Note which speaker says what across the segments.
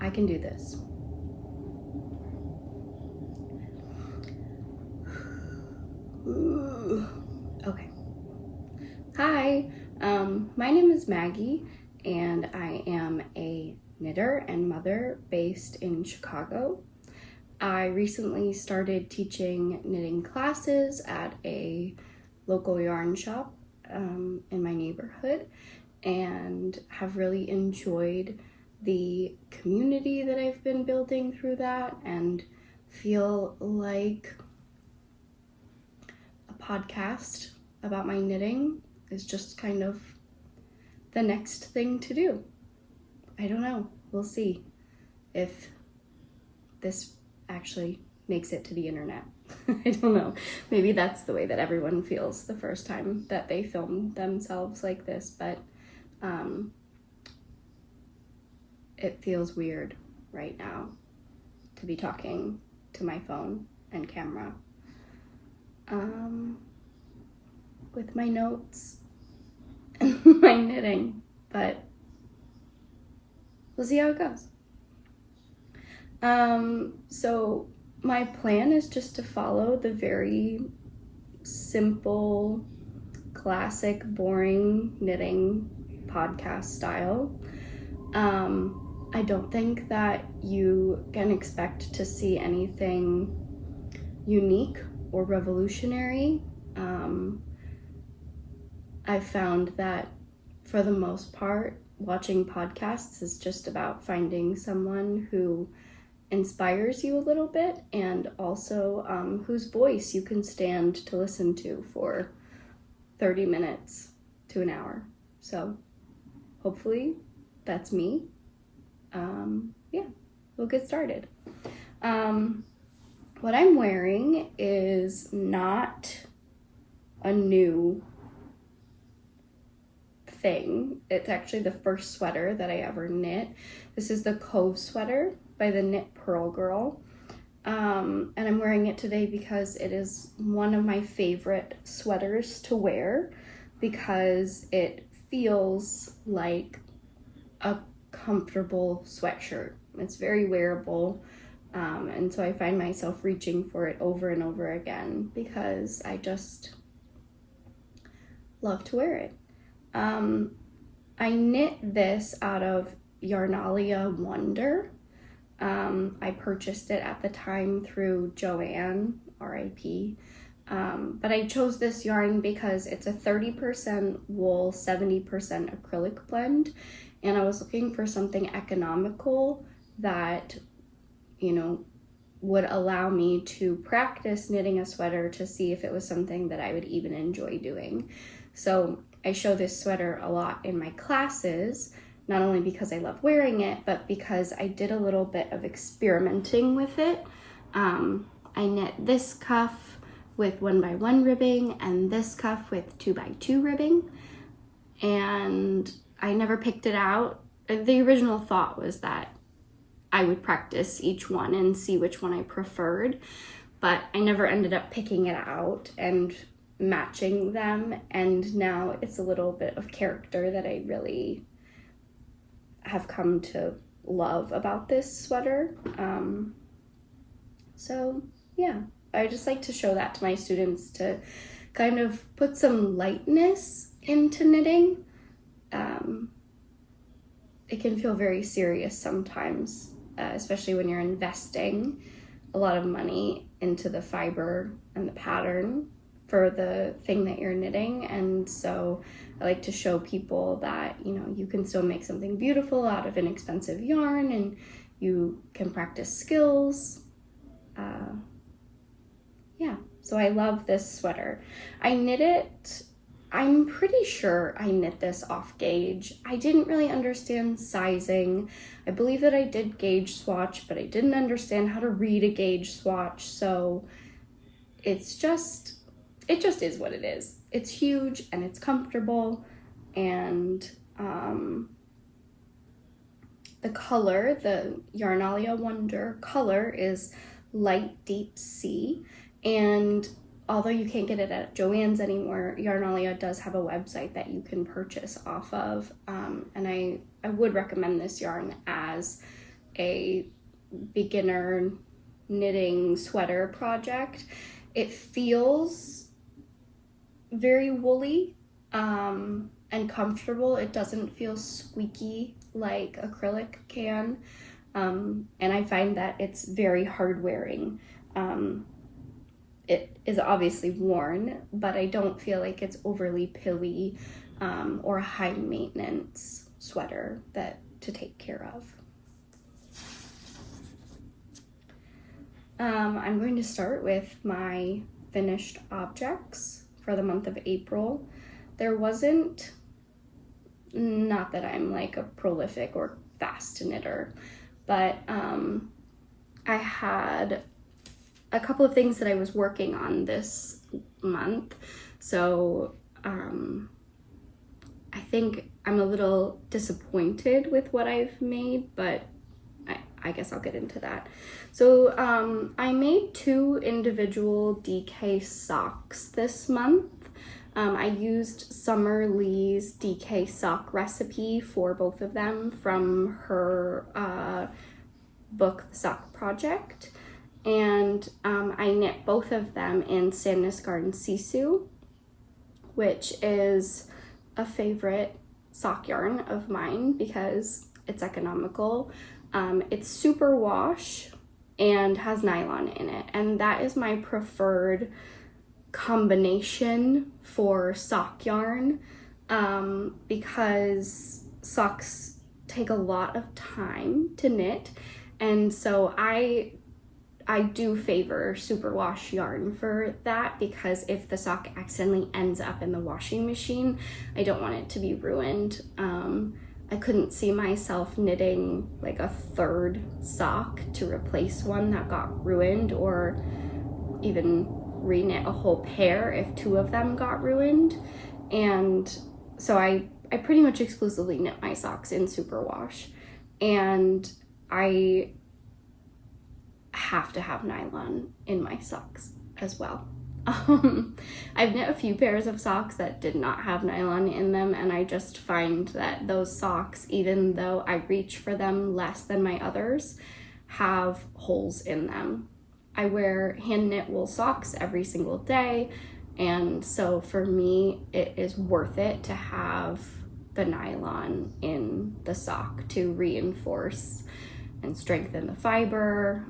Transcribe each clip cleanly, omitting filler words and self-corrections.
Speaker 1: I can do this. Ooh. Okay. Hi, my name is Maggie, and I am a knitter and mother based in Chicago. I recently started teaching knitting classes at a local yarn shop in my neighborhood, and have really enjoyed the community that I've been building through that, and feel like a podcast about my knitting is just kind of the next thing to do. I don't know. We'll see if this actually makes it to the internet. I don't know. Maybe that's the way that everyone feels the first time that they film themselves like this, but it feels weird right now to be talking to my phone and camera with my notes and my knitting, but we'll see how it goes. So my plan is just to follow the very simple, classic, boring knitting podcast style. I don't think that you can expect to see anything unique or revolutionary. I've found that for the most part, watching podcasts is just about finding someone who inspires you a little bit, and also whose voice you can stand to listen to for 30 minutes to an hour. So hopefully that's me. Yeah, we'll get started. What I'm wearing is not a new thing. It's actually the first sweater that I ever knit. This is the Cove sweater by the Knit Pearl Girl. And I'm wearing it today because it is one of my favorite sweaters to wear, because it feels like a comfortable sweatshirt. It's very wearable, and so I find myself reaching for it over and over again because I just love to wear it. I knit this out of Yarnalia Wonder. I purchased it at the time through Joanne, R.I.P. But I chose this yarn because it's a 30% wool, 70% acrylic blend, and I was looking for something economical that, would allow me to practice knitting a sweater to see if it was something that I would even enjoy doing. So I show this sweater a lot in my classes, not only because I love wearing it, but because I did a little bit of experimenting with it. I knit this cuff with 1x1 ribbing and this cuff with 2x2 ribbing, and I never picked it out. The original thought was that I would practice each one and see which one I preferred, but I never ended up picking it out and matching them, and now it's a little bit of character that I really have come to love about this sweater. So yeah, I just like to show that to my students to kind of put some lightness into knitting. It can feel very serious sometimes, especially when you're investing a lot of money into the fiber and the pattern for the thing that you're knitting. And so I like to show people that, you can still make something beautiful out of inexpensive yarn, and you can practice skills. Yeah, so I love this sweater. I'm pretty sure I knit this off gauge. I didn't really understand sizing. I believe that I did gauge swatch, but I didn't understand how to read a gauge swatch. So it just is what it is. It's huge and it's comfortable, and the color, the Yarnalia Wonder color, is light deep sea, and although you can't get it at Joann's anymore, Yarnalia does have a website that you can purchase off of, and I would recommend this yarn as a beginner knitting sweater project. It feels very woolly and comfortable. It doesn't feel squeaky like acrylic can, and I find that it's very hard wearing. It is obviously worn, but I don't feel like it's overly pilly or a high maintenance sweater to take care of. I'm going to start with my finished objects for the month of April. There wasn't, not that I'm like a prolific or fast knitter, but I had a couple of things that I was working on this month. So I think I'm a little disappointed with what I've made, but I guess I'll get into that. So I made 2 individual DK socks this month. I used Summer Lee's DK sock recipe for both of them from her book, The Sock Project. And I knit both of them in Sandnes Garden Sisu, which is a favorite sock yarn of mine because it's economical. It's super wash and has nylon in it, and that is my preferred combination for sock yarn because socks take a lot of time to knit, and so I do favor superwash yarn for that, because if the sock accidentally ends up in the washing machine, I don't want it to be ruined. I couldn't see myself knitting like a 3rd sock to replace one that got ruined, or even reknit a whole pair if 2 of them got ruined. And so I pretty much exclusively knit my socks in superwash, and I have to have nylon in my socks as well. I've knit a few pairs of socks that did not have nylon in them, and I just find that those socks, even though I reach for them less than my others, have holes in them. I wear hand knit wool socks every single day, and so for me it is worth it to have the nylon in the sock to reinforce and strengthen the fiber.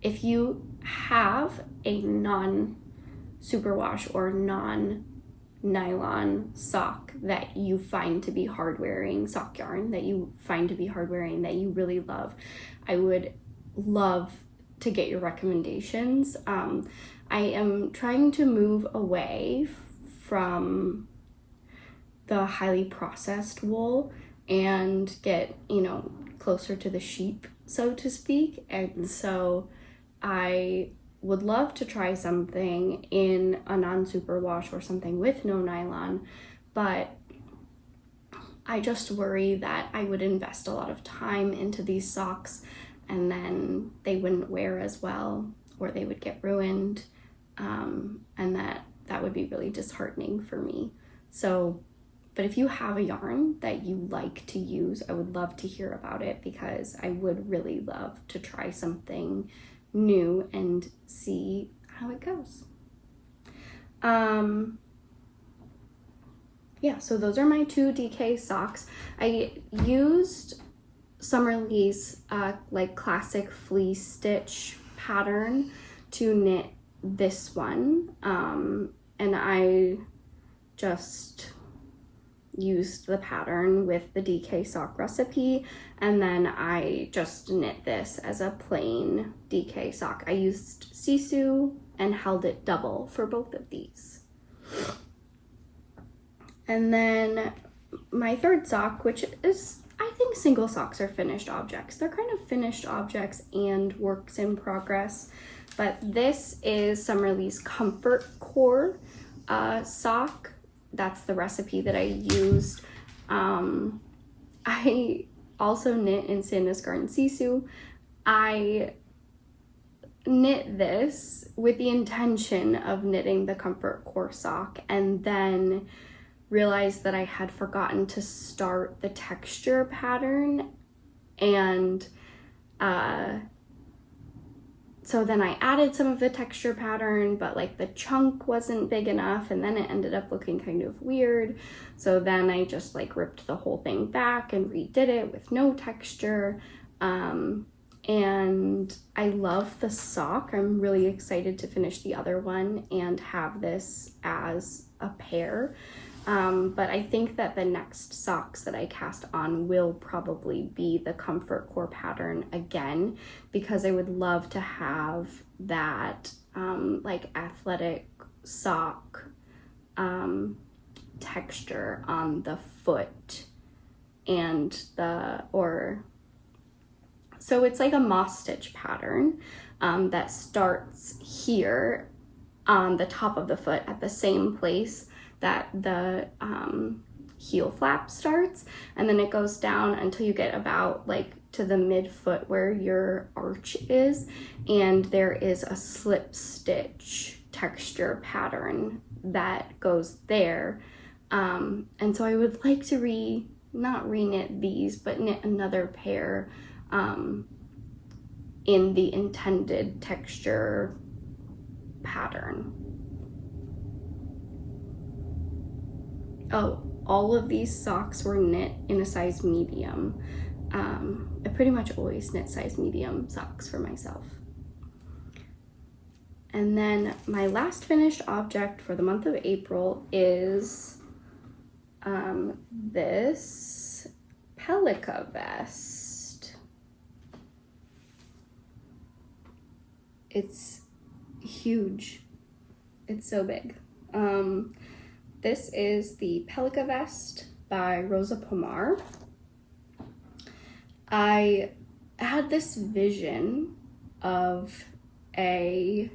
Speaker 1: If you have a non-superwash or non-nylon sock that you find to be hard wearing, sock yarn that you find to be hard wearing, that you really love, I would love to get your recommendations. I am trying to move away from the highly processed wool and get, closer to the sheep, so to speak. And so I would love to try something in a non-superwash or something with no nylon, but I just worry that I would invest a lot of time into these socks and then they wouldn't wear as well, or they would get ruined, and that would be really disheartening for me. So, but if you have a yarn that you like to use, I would love to hear about it, because I would really love to try something new and see how it goes. So those are my 2 DK socks. I used Summer Lee's like classic fleece stitch pattern to knit this one, and I just used the pattern with the DK sock recipe, and then I just knit this as a plain DK sock. I used Sisu and held it double for both of these. And then my 3rd sock, which is, I think single socks are finished objects. They're kind of finished objects and works in progress, but this is Summer Lee's Comfort Core sock. That's the recipe that I used. I also knit in Sandnes Garden Sisu. I knit this with the intention of knitting the Comfort Core sock and then realized that I had forgotten to start the texture pattern, and so then I added some of the texture pattern, but like the chunk wasn't big enough, and then it ended up looking kind of weird. So then I just like ripped the whole thing back and redid it with no texture. And I love the sock. I'm really excited to finish the other one and have this as a pair. But I think that the next socks that I cast on will probably be the Comfort Core pattern again, because I would love to have that like athletic sock texture on the foot and so it's like a moss stitch pattern that starts here on the top of the foot at the same place that the heel flap starts, and then it goes down until you get about like to the midfoot where your arch is, and there is a slip stitch texture pattern that goes there. And so I would like to not re-knit these, but knit another pair in the intended texture pattern. Oh, all of these socks were knit in a size medium. I pretty much always knit size medium socks for myself. And then my last finished object for the month of April is this pelica vest. It's huge. It's so big. This is the Pelica vest by Rosa Pomar. I had this vision of a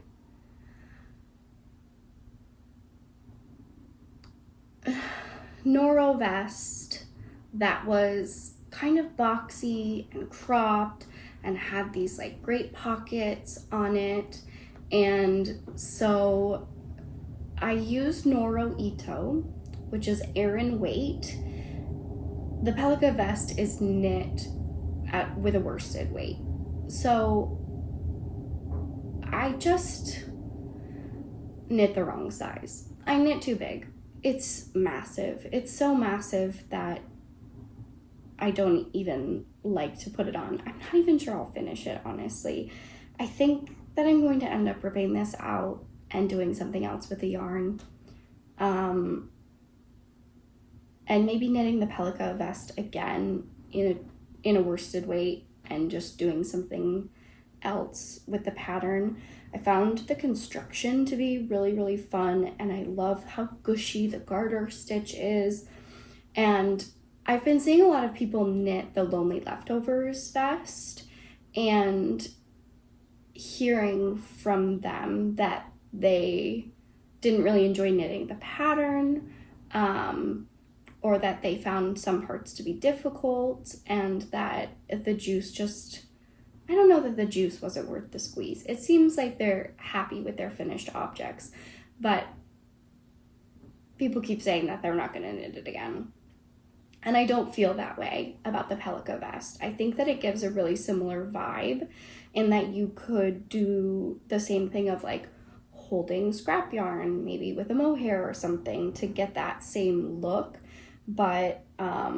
Speaker 1: Noro vest that was kind of boxy and cropped and had these like great pockets on it. And so I used Noro Ito, which is Aran weight. The Pelica vest is knit with a worsted weight. So I just knit the wrong size. I knit too big. It's massive. It's so massive that I don't even like to put it on. I'm not even sure I'll finish it, honestly. I think that I'm going to end up ripping this out and doing something else with the yarn. And maybe knitting the Pelica vest again in a worsted weight and just doing something else with the pattern. I found the construction to be really, really fun, and I love how gushy the garter stitch is. And I've been seeing a lot of people knit the Lonely Leftovers vest and hearing from them that they didn't really enjoy knitting the pattern, or that they found some parts to be difficult, and that the juice just, I don't know, that the juice wasn't worth the squeeze. It seems like they're happy with their finished objects, but people keep saying that they're not going to knit it again. And I don't feel that way about the Pelica vest. I think that it gives a really similar vibe in that you could do the same thing of like holding scrap yarn, maybe with a mohair or something, to get that same look. But I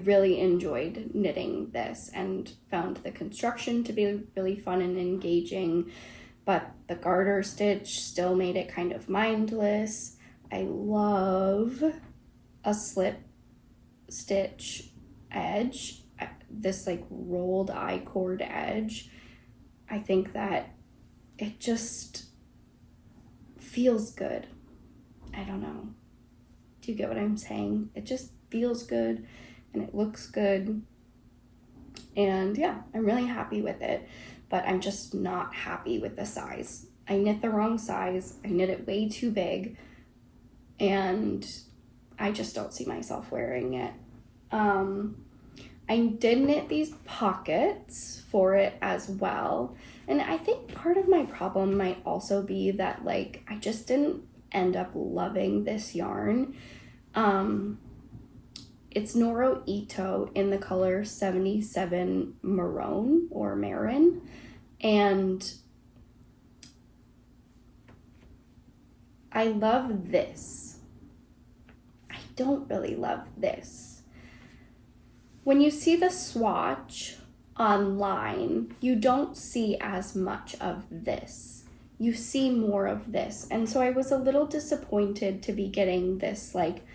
Speaker 1: really enjoyed knitting this and found the construction to be really fun and engaging, but the garter stitch still made it kind of mindless. I love a slip stitch edge, this like rolled I-cord edge. I think that it just feels good. I don't know. Do you get what I'm saying? It just feels good and it looks good. And yeah, I'm really happy with it, but I'm just not happy with the size. I knit the wrong size. I knit it way too big, and I just don't see myself wearing it. I did knit these pockets for it as well. And I think part of my problem might also be that like I just didn't end up loving this yarn. It's Noro Ito in the color 77 Maroon or Marin, and I love this. I don't really love this. When you see the swatch online, you don't see as much of this. You see more of this. And so I was a little disappointed to be getting this, like,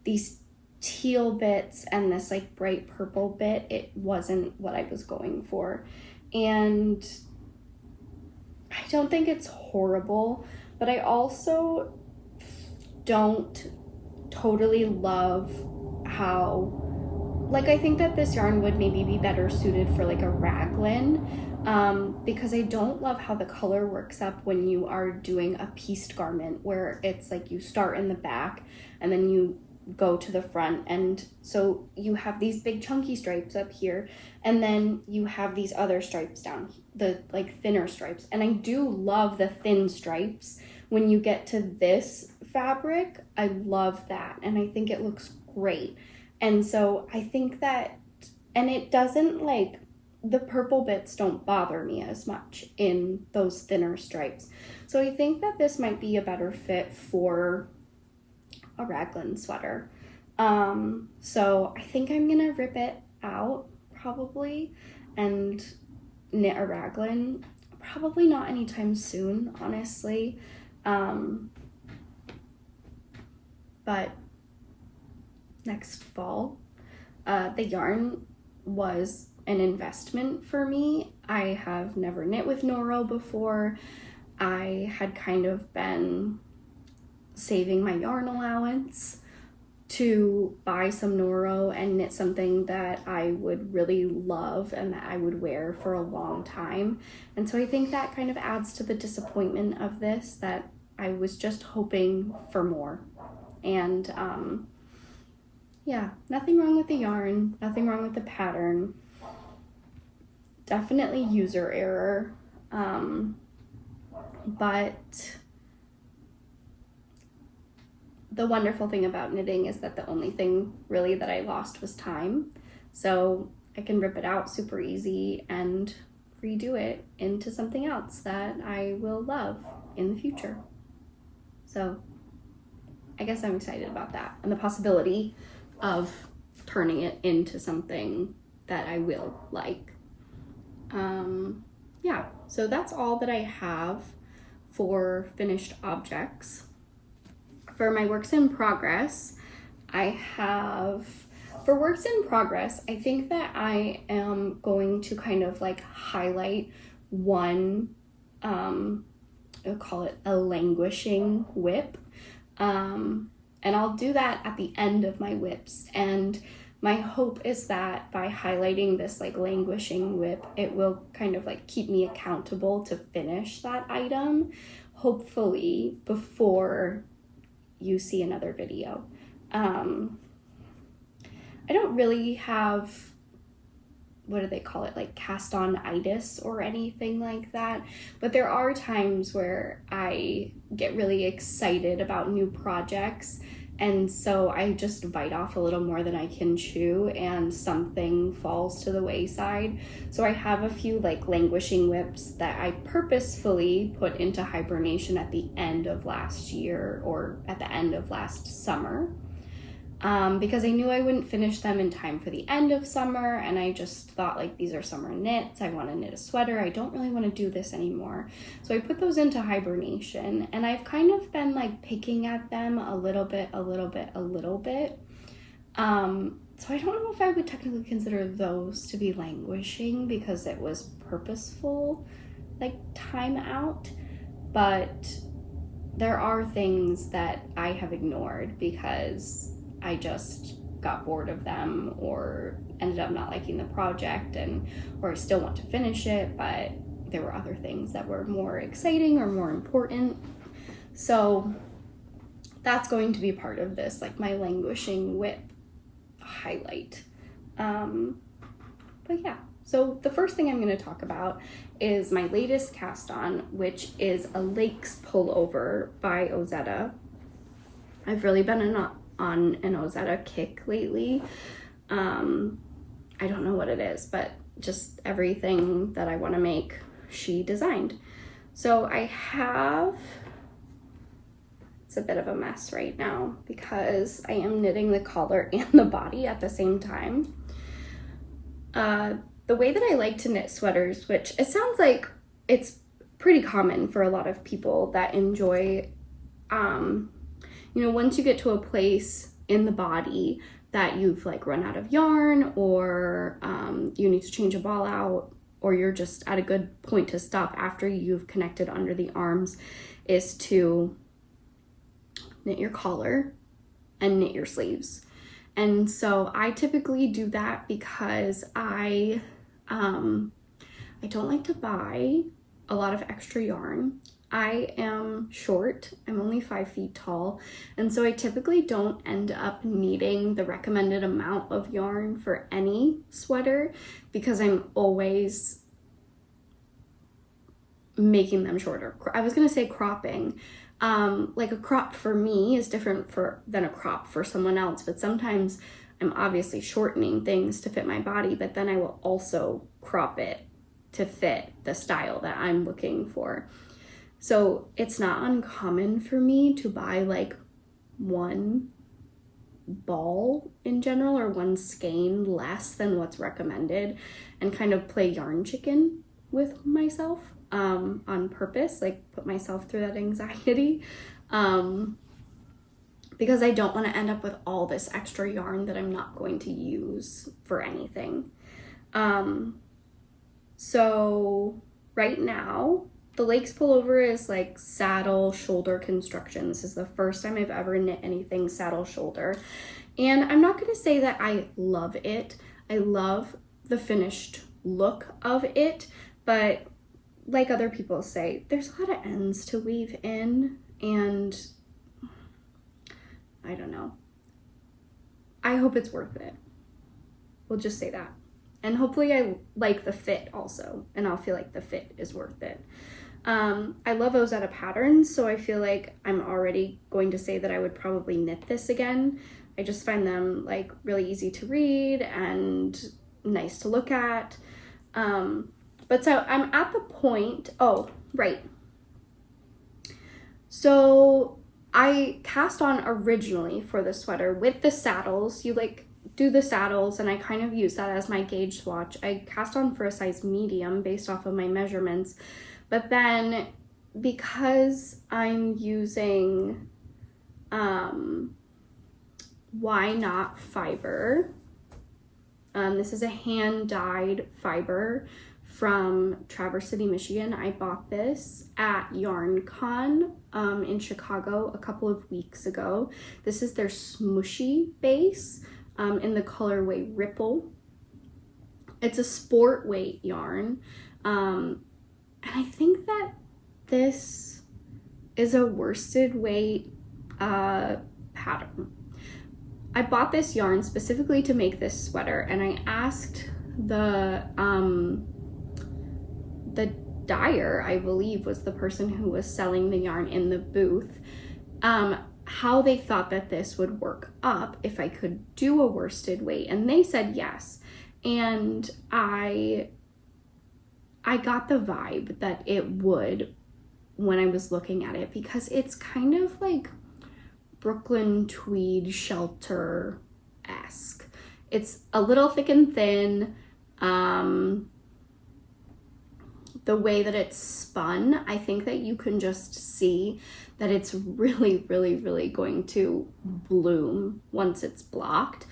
Speaker 1: these teal bits and this like bright purple bit. It wasn't what I was going for. And I don't think it's horrible, but I also don't totally love how, like, I think that this yarn would maybe be better suited for like a raglan, because I don't love how the color works up when you are doing a pieced garment where it's like you start in the back and then you go to the front, and so you have these big chunky stripes up here and then you have these other stripes down, the like thinner stripes. And I do love the thin stripes when you get to this fabric. I love that, and I think it looks great. And so I think that, and it doesn't, like, the purple bits don't bother me as much in those thinner stripes. So I think that this might be a better fit for a raglan sweater. So I think I'm gonna rip it out probably and knit a raglan. Probably not anytime soon, honestly. But next fall. The yarn was an investment for me. I have never knit with Noro before. I had kind of been saving my yarn allowance to buy some Noro and knit something that I would really love and that I would wear for a long time. And so I think that kind of adds to the disappointment of this, that I was just hoping for more. And yeah, nothing wrong with the yarn, nothing wrong with the pattern. Definitely user error. But the wonderful thing about knitting is that the only thing really that I lost was time. So I can rip it out super easy and redo it into something else that I will love in the future. So I guess I'm excited about that and the possibility of turning it into something that I will like. Yeah, so that's all that I have for finished objects. For my works in progress, I think that I am going to kind of like highlight one, I'll call it a languishing whip. And I'll do that at the end of my whips. And my hope is that by highlighting this like languishing whip, it will kind of like keep me accountable to finish that item, hopefully before you see another video. I don't really have, what do they call it, like cast on itis or anything like that, but there are times where I get really excited about new projects, and so I just bite off a little more than I can chew and something falls to the wayside. So I have a few like languishing whips that I purposefully put into hibernation at the end of last year or at the end of last summer. Because I knew I wouldn't finish them in time for the end of summer, and I just thought, like, these are summer knits, I want to knit a sweater, I don't really want to do this anymore. So I put those into hibernation, and I've kind of been like picking at them a little bit. So I don't know if I would technically consider those to be languishing because it was purposeful, like time out, but there are things that I have ignored because I just got bored of them or ended up not liking the project, or I still want to finish it, but there were other things that were more exciting or more important. So that's going to be part of this, like my languishing whip highlight. But yeah, so the first thing I'm going to talk about is my latest cast on, which is a Lakes pullover by Ozetta. I've really been on an ozetta kick lately. I don't know what it is, but just everything that I want to make, she designed. So I have, it's a bit of a mess right now because I am knitting the collar and the body at the same time. The way that I like to knit sweaters, which it sounds like it's pretty common for a lot of people that enjoy, once you get to a place in the body that you've like run out of yarn, or you need to change a ball out, or you're just at a good point to stop after you've connected under the arms, is to knit your collar and knit your sleeves. And so I typically do that because I don't like to buy a lot of extra yarn. I am short, I'm only 5 feet tall, and so I typically don't end up needing the recommended amount of yarn for any sweater because I'm always making them shorter. I was gonna say cropping. Like a crop for me is different than a crop for someone else, but sometimes I'm obviously shortening things to fit my body, but then I will also crop it to fit the style that I'm looking for. So it's not uncommon for me to buy like one ball in general or one skein less than what's recommended and kind of play yarn chicken with myself on purpose, like put myself through that anxiety because I don't want to end up with all this extra yarn that I'm not going to use for anything. So right now, the Lakes pullover is like saddle shoulder construction. This is the first time I've ever knit anything saddle shoulder. And I'm not going to say that I love it. I love the finished look of it, but like other people say, there's a lot of ends to weave in, and I don't know. I hope it's worth it. We'll just say that. And hopefully I like the fit also, and I'll feel like the fit is worth it. I love ozetta patterns, so I feel like I'm already going to say that I would probably knit this again. I just find them like really easy to read and nice to look at. But so I'm at the point, oh, right. So I cast on originally for the sweater with the saddles. You like do the saddles, and I kind of use that as my gauge swatch. I cast on for a size medium based off of my measurements. But then because I'm using Why Not fiber, this is a hand-dyed fiber from Traverse City, Michigan. I bought this at YarnCon in Chicago a couple of weeks ago. This is their smooshy base in the colorway Ripple. It's a sport weight yarn. And I think that this is a worsted weight pattern. I bought this yarn specifically to make this sweater, and I asked the dyer, I believe was the person who was selling the yarn in the booth, how they thought that this would work up if I could do a worsted weight, and they said yes. And I got the vibe that it would when I was looking at it, because it's kind of like Brooklyn tweed shelter-esque. It's a little thick and thin. The way that it's spun, I think that you can just see that it's really, really, really going to bloom once it's blocked.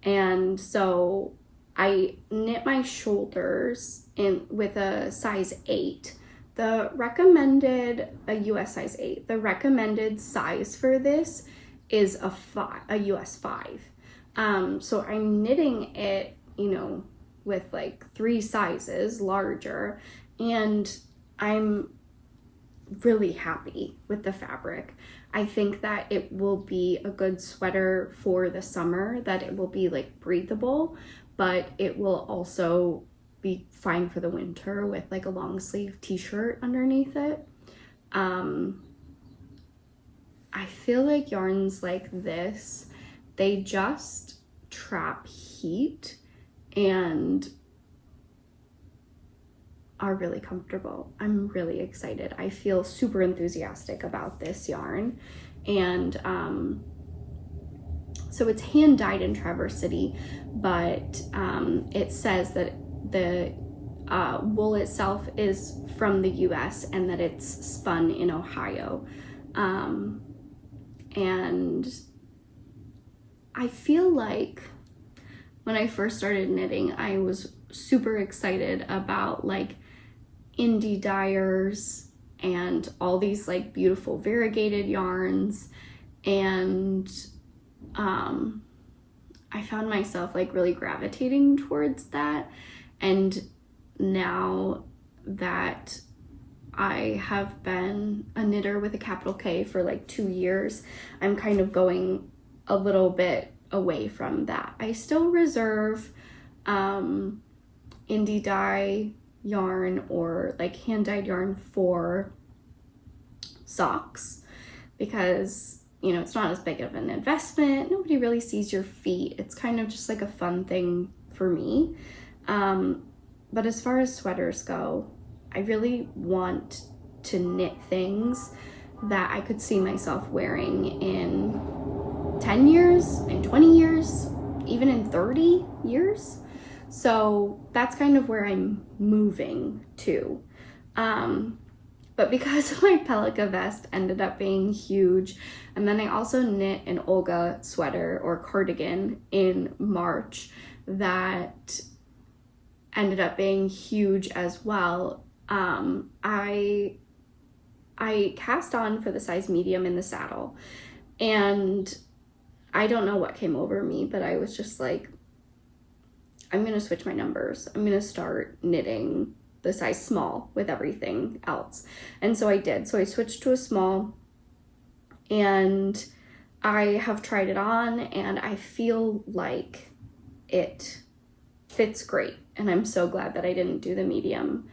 Speaker 1: And so I knit my shoulders in with a size 8. The recommended, a US size 8. The recommended size for this is a US 5. So I'm knitting it, with like 3 sizes larger, and I'm really happy with the fabric. I think that it will be a good sweater for the summer, that it will be like breathable, but it will also be fine for the winter with like a long sleeve t-shirt underneath it. I feel like yarns like this, they just trap heat and are really comfortable. I'm really excited. I feel super enthusiastic about this yarn. And so it's hand dyed in Traverse City, but it says that the wool itself is from the US and that it's spun in Ohio. And I feel like when I first started knitting, I was super excited about like indie dyers and all these like beautiful variegated yarns, and I found myself like really gravitating towards that. And now that I have been a knitter with a capital K for like 2 years, I'm kind of going a little bit away from that. I still reserve indie dye yarn or like hand dyed yarn for socks because, you know, it's not as big of an investment. Nobody really sees your feet. It's kind of just like a fun thing for me. But as far as sweaters go, I really want to knit things that I could see myself wearing in 10 years, in 20 years, even in 30 years. So that's kind of where I'm moving to. But because my pelica vest ended up being huge, and then I also knit an Olga sweater or cardigan in March that ended up being huge as well, I cast on for the size medium in the saddle, and I don't know what came over me, but I was just like, I'm gonna switch my numbers. I'm gonna start knitting the size small with everything else. And so I did. So I switched to a small, and I have tried it on and I feel like it fits great. And I'm so glad that I didn't do the medium.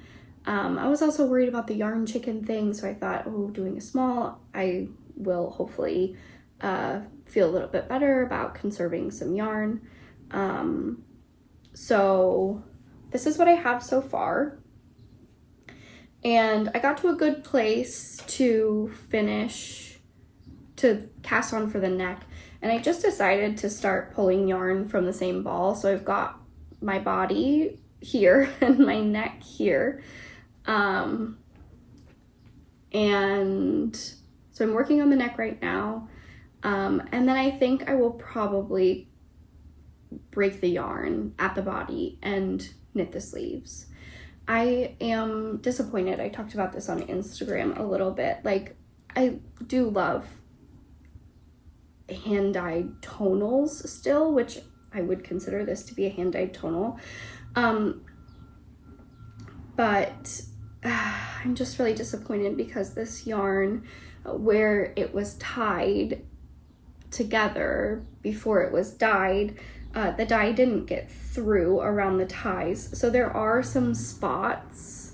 Speaker 1: I was also worried about the yarn chicken thing, so I thought, oh, doing a small, I will hopefully feel a little bit better about conserving some yarn. So this is what I have so far. And I got to a good place to finish, to cast on for the neck. And I just decided to start pulling yarn from the same ball. So I've got my body here and my neck here. And so I'm working on the neck right now. And then I think I will probably break the yarn at the body and knit the sleeves. I am disappointed. I talked about this on Instagram a little bit. Like, I do love hand-dyed tonals still, which I would consider this to be a hand-dyed tonal. But I'm just really disappointed because this yarn, where it was tied together before it was dyed, the dye didn't get through around the ties. So there are some spots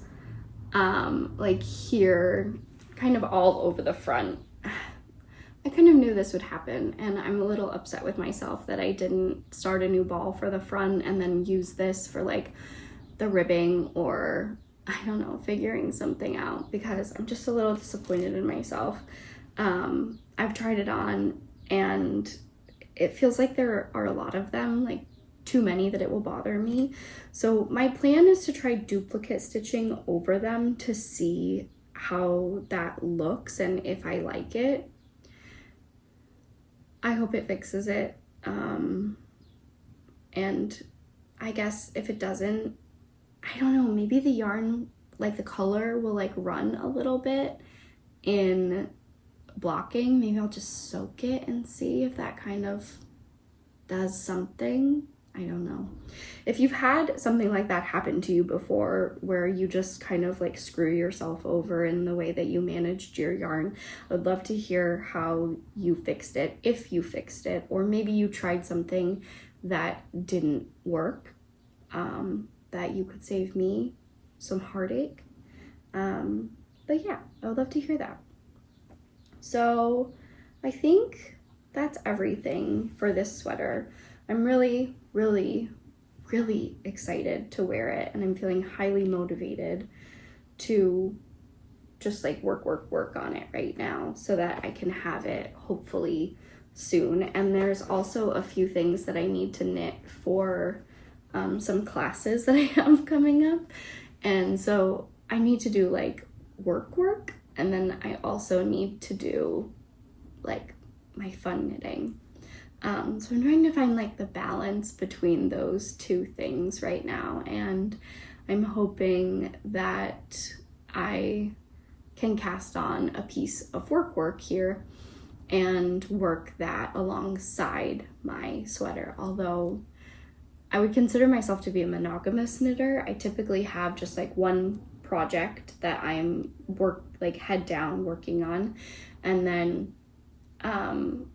Speaker 1: like here, kind of all over the front. I kind of knew this would happen, and I'm a little upset with myself that I didn't start a new ball for the front and then use this for like the ribbing, or I don't know, figuring something out, because I'm just a little disappointed in myself. I've tried it on and it feels like there are a lot of them, like too many that it will bother me. So my plan is to try duplicate stitching over them to see how that looks and if I like it. I hope it fixes it. And I guess if it doesn't, I don't know, maybe the yarn, like the color will like run a little bit in blocking. Maybe I'll just soak it and see if that kind of does something. I don't know. If you've had something like that happen to you before, where you just kind of like screw yourself over in the way that you managed your yarn, I'd love to hear how you fixed it, if you fixed it, or maybe you tried something that didn't work, that you could save me some heartache. But yeah, I would love to hear that. So I think that's everything for this sweater. I'm really, really, really excited to wear it, and I'm feeling highly motivated to just like work on it right now so that I can have it hopefully soon. And there's also a few things that I need to knit for some classes that I have coming up, and so I need to do like work, and then I also need to do like my fun knitting. So I'm trying to find like the balance between those two things right now, and I'm hoping that I can cast on a piece of work here and work that alongside my sweater. Although I would consider myself to be a monogamous knitter, I typically have just like one project that I'm head down working on, and then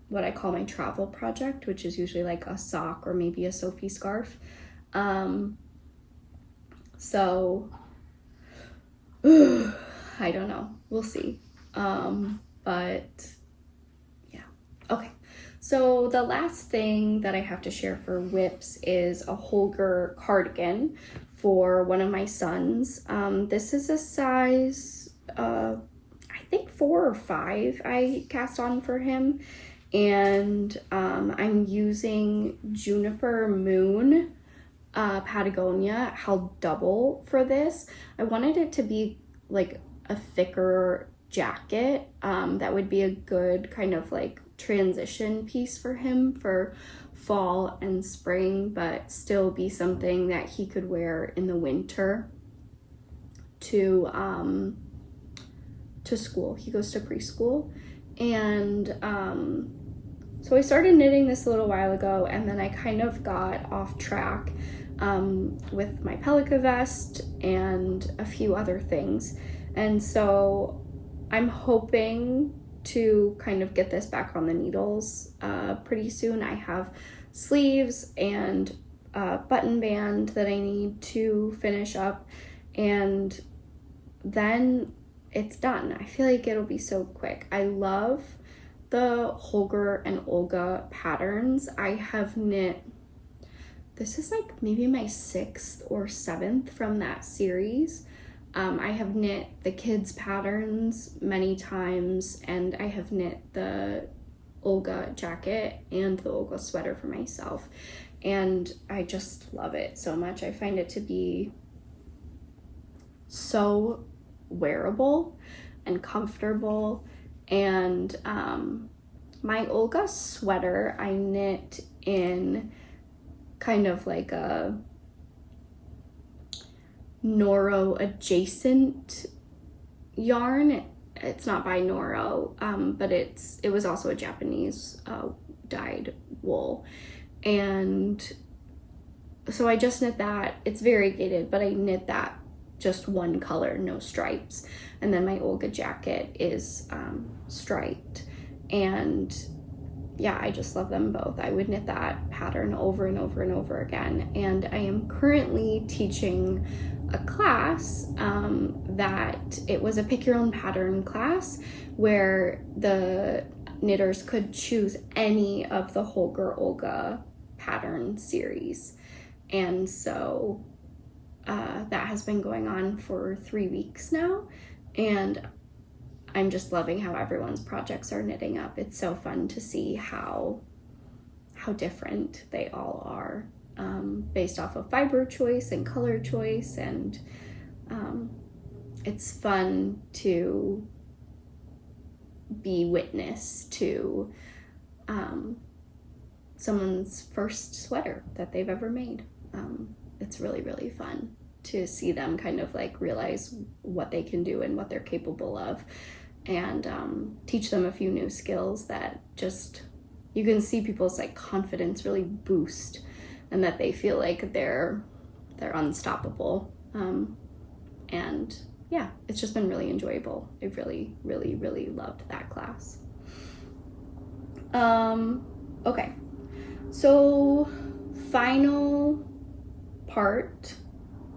Speaker 1: what I call my travel project, which is usually like a sock or maybe a Sophie scarf. So I don't know, we'll see. But yeah, okay. So the last thing that I have to share for whips is a holger cardigan for one of my sons. This is a size, I think 4 or 5 I cast on for him. And I'm using Juniper Moon Patagonia held double for this. I wanted it to be like a thicker jacket that would be a good kind of like transition piece for him for fall and spring, but still be something that he could wear in the winter to school. He goes to preschool, and so I started knitting this a little while ago, and then I kind of got off track with my pelica vest and a few other things, and so I'm hoping to kind of get this back on the needles pretty soon. I have sleeves and a button band that I need to finish up, and then it's done. I feel like it'll be so quick. I love the Holger and Olga patterns. I have knit, this is like maybe my 6th or 7th from that series. I have knit the kids patterns many times, and I have knit the Olga jacket and the Olga sweater for myself, and I just love it so much. I find it to be so wearable and comfortable, and my Olga sweater I knit in kind of like a Noro adjacent yarn. It's not by Noro, but it was also a Japanese dyed wool, and so I just knit that. It's variegated, but I knit that just one color, no stripes, and then my Olga jacket is striped, and yeah, I just love them both. I would knit that pattern over and over and over again, and I am currently teaching a class that it was a pick your own pattern class where the knitters could choose any of the Holger Olga pattern series, and so that has been going on for 3 weeks now, and I'm just loving how everyone's projects are knitting up. It's so fun to see how different they all are, based off of fiber choice and color choice, and it's fun to be witness to someone's first sweater that they've ever made. It's really, really fun to see them kind of like realize what they can do and what they're capable of, and teach them a few new skills that just, you can see people's like confidence really boost, and that they feel like they're unstoppable. And yeah, it's just been really enjoyable. I really, really, really loved that class. Okay, so final part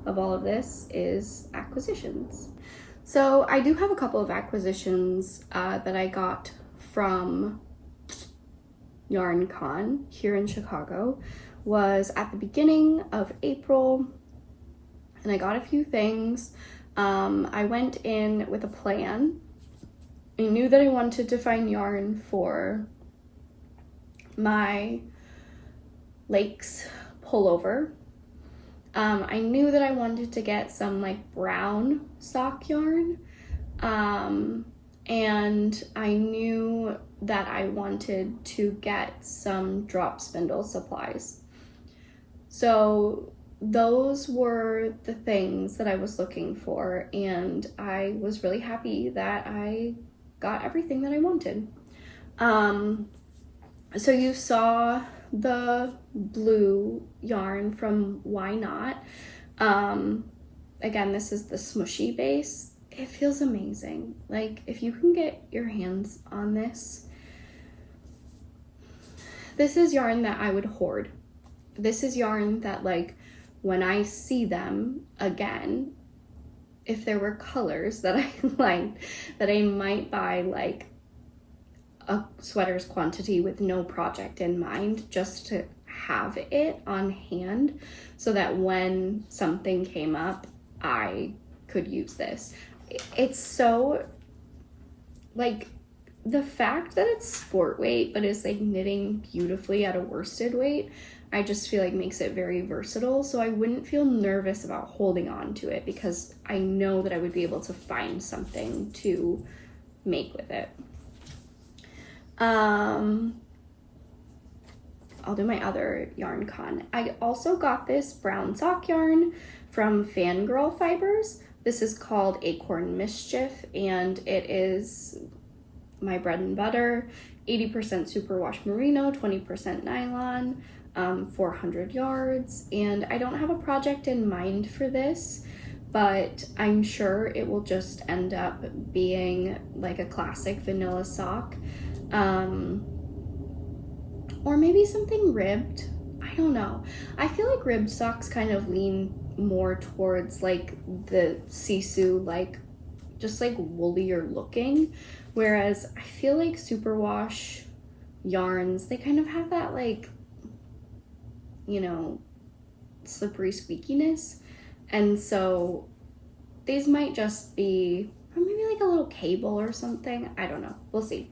Speaker 1: of all of this is acquisitions. So I do have a couple of acquisitions that I got from Yarn Con here in Chicago was at the beginning of April, and I got a few things. I went in with a plan. I knew that I wanted to find yarn for my Lakes pullover. I knew that I wanted to get some like brown sock yarn, and I knew that I wanted to get some drop spindle supplies. So those were the things that I was looking for, and I was really happy that I got everything that I wanted. So you saw the blue yarn from Why Not. Again, this is the smushy base. It feels amazing. Like, if you can get your hands on this, this is yarn that I would hoard. This is yarn that, like, when I see them again, if there were colors that I liked, that I might buy like a sweater's quantity with no project in mind, just to have it on hand so that when something came up, I could use this. It's so, like, the fact that it's sport weight but is like knitting beautifully at a worsted weight, I just feel like makes it very versatile. So I wouldn't feel nervous about holding on to it because I know that I would be able to find something to make with it. I'll do my other yarn con. I also got this brown sock yarn from Fangirl Fibers. This is called Acorn Mischief, and it is my bread and butter. 80% superwash merino, 20% nylon, 400 yards. And I don't have a project in mind for this, but I'm sure it will just end up being like a classic vanilla sock. Or maybe something ribbed. I don't know. I feel like ribbed socks kind of lean more towards like the sisu, like just like woolier looking, whereas I feel like superwash yarns, they kind of have that like, you know, slippery squeakiness, and so these might just be, or maybe like a little cable or something. I don't know. We'll see.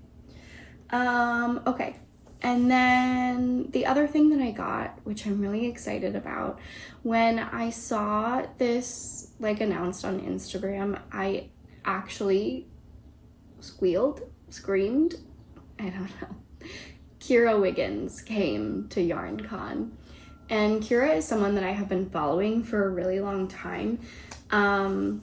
Speaker 1: Okay. And then the other thing that I got, which I'm really excited about, when I saw this like announced on Instagram, I actually screamed, I don't know. Kira Wiggins came to YarnCon, and Kira is someone that I have been following for a really long time. I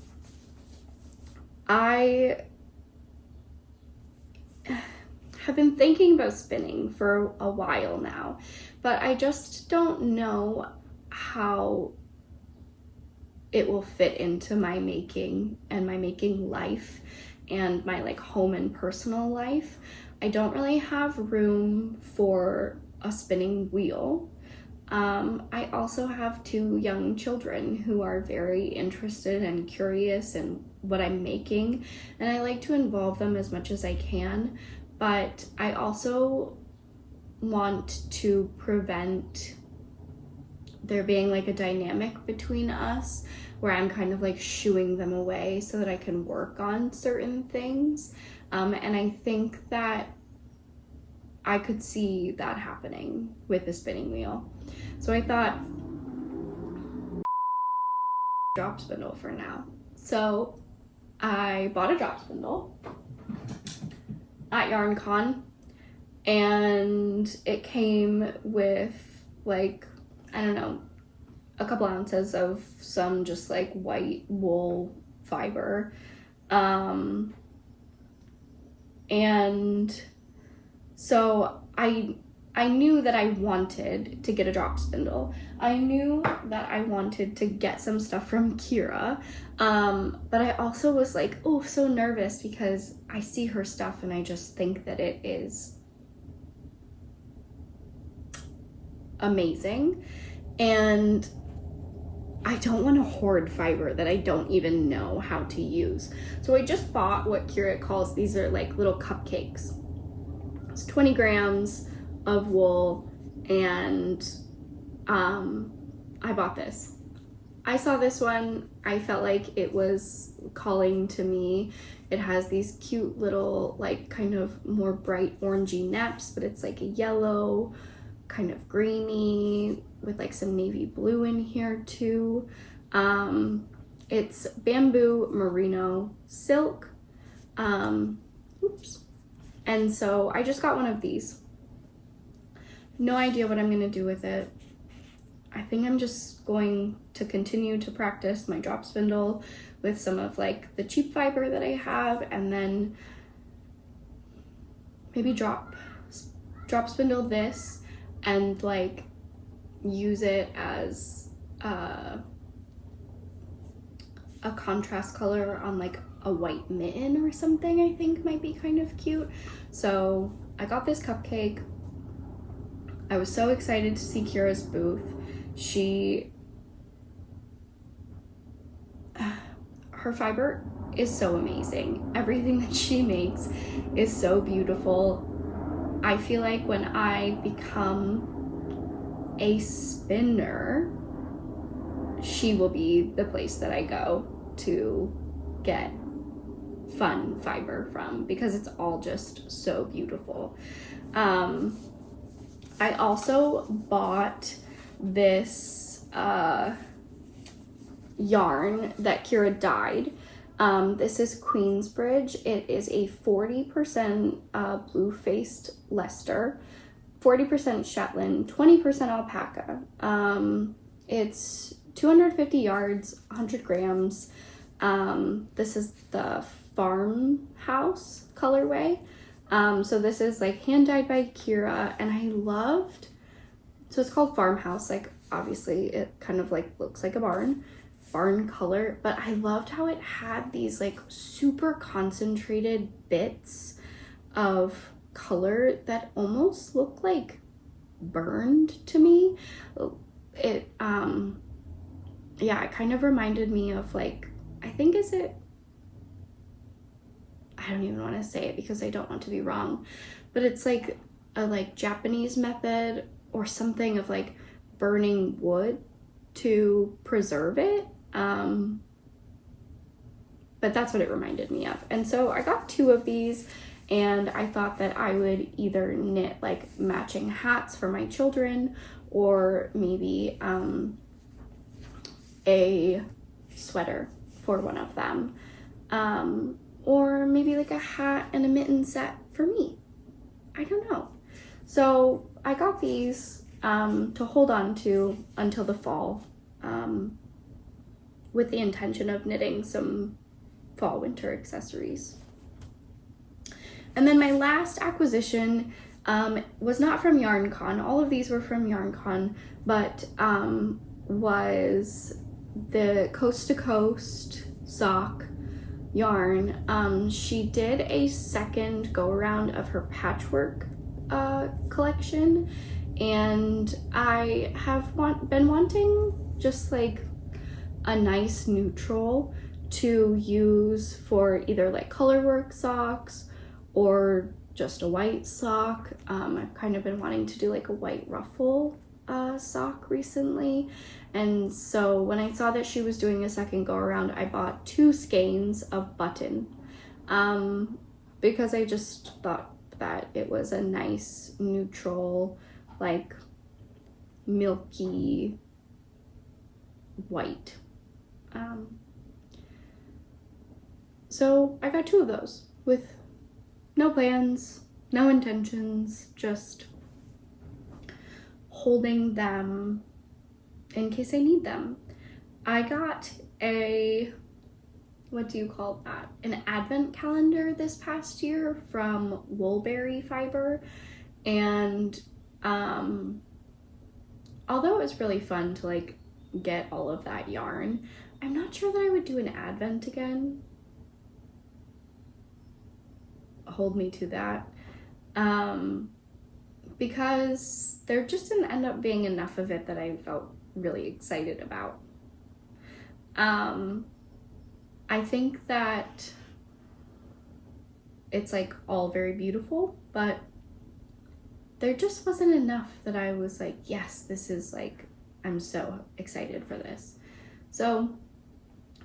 Speaker 1: have been thinking about spinning for a while now, but I just don't know how it will fit into my making and my making life and my like home and personal life. I don't really have room for a spinning wheel. I also have 2 young children who are very interested and curious in what I'm making, and I like to involve them as much as I can. But I also want to prevent there being like a dynamic between us where I'm kind of like shooing them away so that I can work on certain things. And I think that I could see that happening with the spinning wheel. So I thought, drop spindle for now. So I bought a drop spindle at YarnCon, and it came with like, I don't know, a couple ounces of some just like white wool fiber, and so I knew that I wanted to get a drop spindle. I knew that I wanted to get some stuff from Kira, but I also was like, oh, so nervous because I see her stuff and I just think that it is amazing, and I don't want to hoard fiber that I don't even know how to use. So I just bought what Kira calls, these are like little cupcakes. It's 20 grams of wool, and I bought this. I saw this one, I felt like it was calling to me. It has these cute little, like, kind of more bright orangey neps, but it's like a yellow, kind of greeny, with like some navy blue in here too. It's bamboo merino silk. Oops. And so I just got one of these. No idea what I'm gonna do with it. I think I'm just going to continue to practice my drop spindle with some of like the cheap fiber that I have, and then maybe drop spindle this and like use it as a contrast color on like a white mitten or something. I think might be kind of cute. So I got this cupcake. I was so excited to see Kira's booth. Her fiber is so amazing. Everything that she makes is so beautiful. I feel like when I become a spinner, she will be the place that I go to get fun fiber from, because it's all just so beautiful. I also bought this yarn that Kira dyed. This is Queensbridge. It is a 40% blue-faced Leicester, 40% Shetland, 20% alpaca. It's 250 yards, 100 grams. This is the farmhouse colorway. So this is like hand dyed by Kira, and I loved, so it's called farmhouse, like obviously it kind of like looks like a barn color, but I loved how it had these like super concentrated bits of color that almost look like burned to me. It yeah, it kind of reminded me of like, I think, I don't even want to say it because I don't want to be wrong, but it's like a like Japanese method or something of like burning wood to preserve it. But that's what it reminded me of. And so I got 2 of these, and I thought that I would either knit like matching hats for my children, or maybe a sweater for one of them. Or maybe like a hat and a mitten set for me. I don't know. So I got these to hold on to until the fall, with the intention of knitting some fall winter accessories. And then my last acquisition was not from YarnCon. All of these were from YarnCon, but was the Coast to Coast sock yarn. She did a second go around of her patchwork collection, and I have been wanting just like a nice neutral to use for either like colorwork socks or just a white sock. I've kind of been wanting to do like a white ruffle sock recently, and so when I saw that she was doing a second go around, I bought 2 skeins of button, because I just thought that it was a nice neutral, like milky white. So I got 2 of those with no plans, no intentions, just holding them in case I need them. I got a, what do you call that? An advent calendar this past year from Woolberry Fiber, and although it was really fun to like get all of that yarn, I'm not sure that I would do an advent again. Hold me to that. Because there just didn't end up being enough of it that I felt really excited about. I think that it's like all very beautiful, but there just wasn't enough that I was like, yes, this is like, I'm so excited for this. So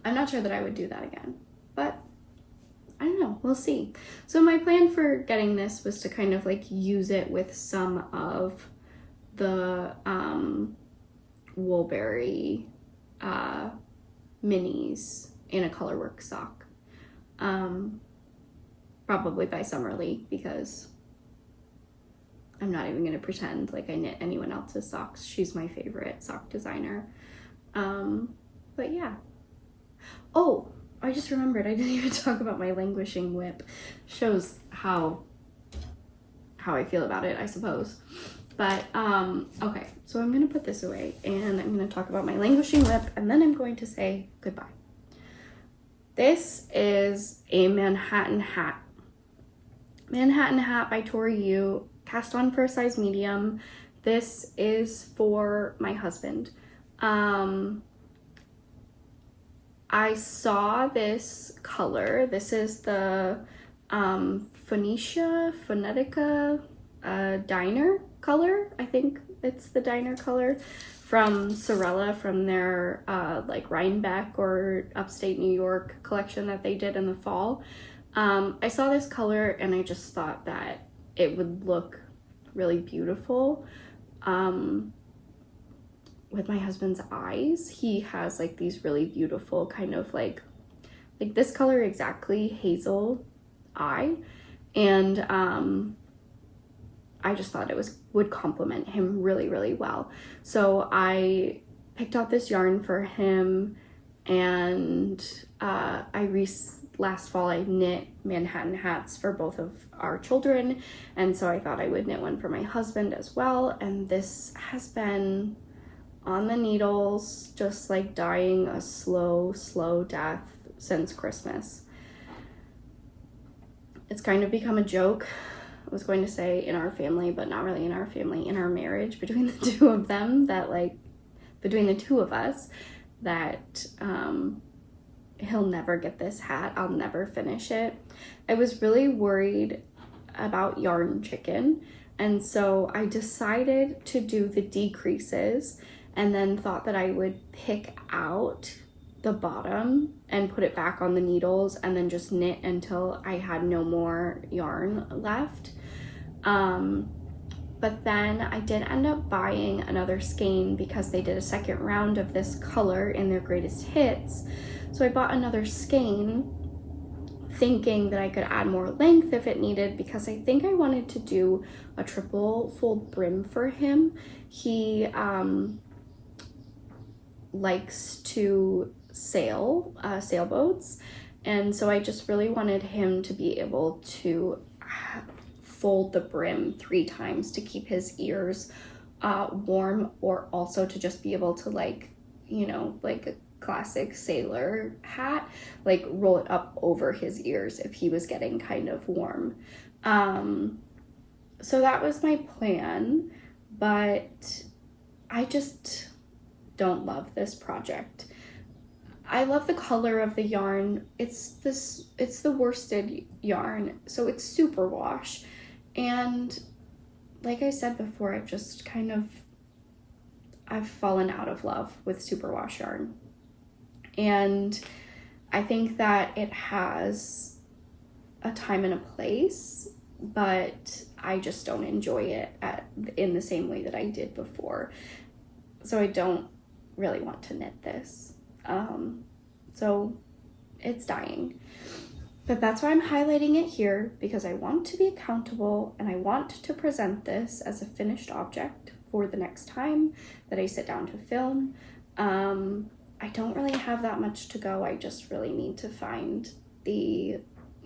Speaker 1: I'm not sure that I would do that again, but I don't know, we'll see. So my plan for getting this was to kind of like use it with some of the Woolberry minis in a colorwork sock. Probably by Summerly, because I'm not even gonna pretend like I knit anyone else's socks. She's my favorite sock designer. But yeah. Oh, I just remembered I didn't even talk about my languishing whip. Shows how I feel about it, I suppose. But okay, so I'm gonna put this away and I'm gonna talk about my languishing whip, and then I'm going to say goodbye. This is a Manhattan hat. Manhattan hat by Tori Yu, cast on for a size medium. This is for my husband. I saw this color. This is the Phonetica diner color. I think it's the diner color from Sorella, from their like Rhinebeck or upstate New York collection that they did in the fall. I saw this color and I just thought that it would look really beautiful with my husband's eyes. He has like these really beautiful kind of like this color exactly, hazel eye, and I just thought it would complement him really, really well. So I picked out this yarn for him, and last fall I knit Manhattan hats for both of our children, and so I thought I would knit one for my husband as well. And this has been on the needles, just like dying a slow death since Christmas. It's kind of become a joke, I was going to say in our family, but not really in our family, in our marriage, between the two of them, that like, between the two of us, that he'll never get this hat, I'll never finish it. I was really worried about yarn chicken, and so I decided to do the decreases, and then thought that I would pick out the bottom and put it back on the needles and then just knit until I had no more yarn left. But then I did end up buying another skein because they did a second round of this color in their greatest hits. So I bought another skein thinking that I could add more length if it needed, because I think I wanted to do a triple fold brim for him. He likes to sail sailboats, and so I just really wanted him to be able to fold the brim 3 times to keep his ears warm, or also to just be able to, like, you know, like a classic sailor hat, like roll it up over his ears if he was getting kind of warm. So that was my plan, but I just don't love this project. I love the color of the yarn. It's the worsted yarn, so it's super wash. And like I said before, I've fallen out of love with superwash yarn. And I think that it has a time and a place, but I just don't enjoy it in the same way that I did before. So I don't really want to knit this. So it's dying. But that's why I'm highlighting it here, because I want to be accountable and I want to present this as a finished object for the next time that I sit down to film. I don't really have that much to go. I just really need to find the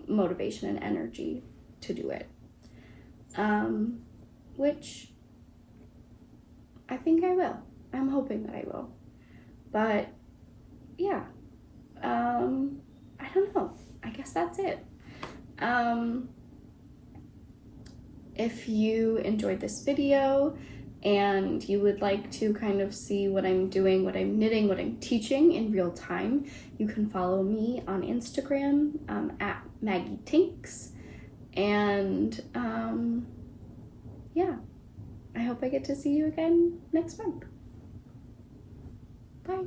Speaker 1: motivation and energy to do it. Which I think I will. I'm hoping that I will. But yeah, I don't know. I guess that's it. If you enjoyed this video and you would like to kind of see what I'm doing, what I'm knitting, what I'm teaching in real time, you can follow me on Instagram at Maggie Tinks. And yeah, hope I get to see you again next month. Bye.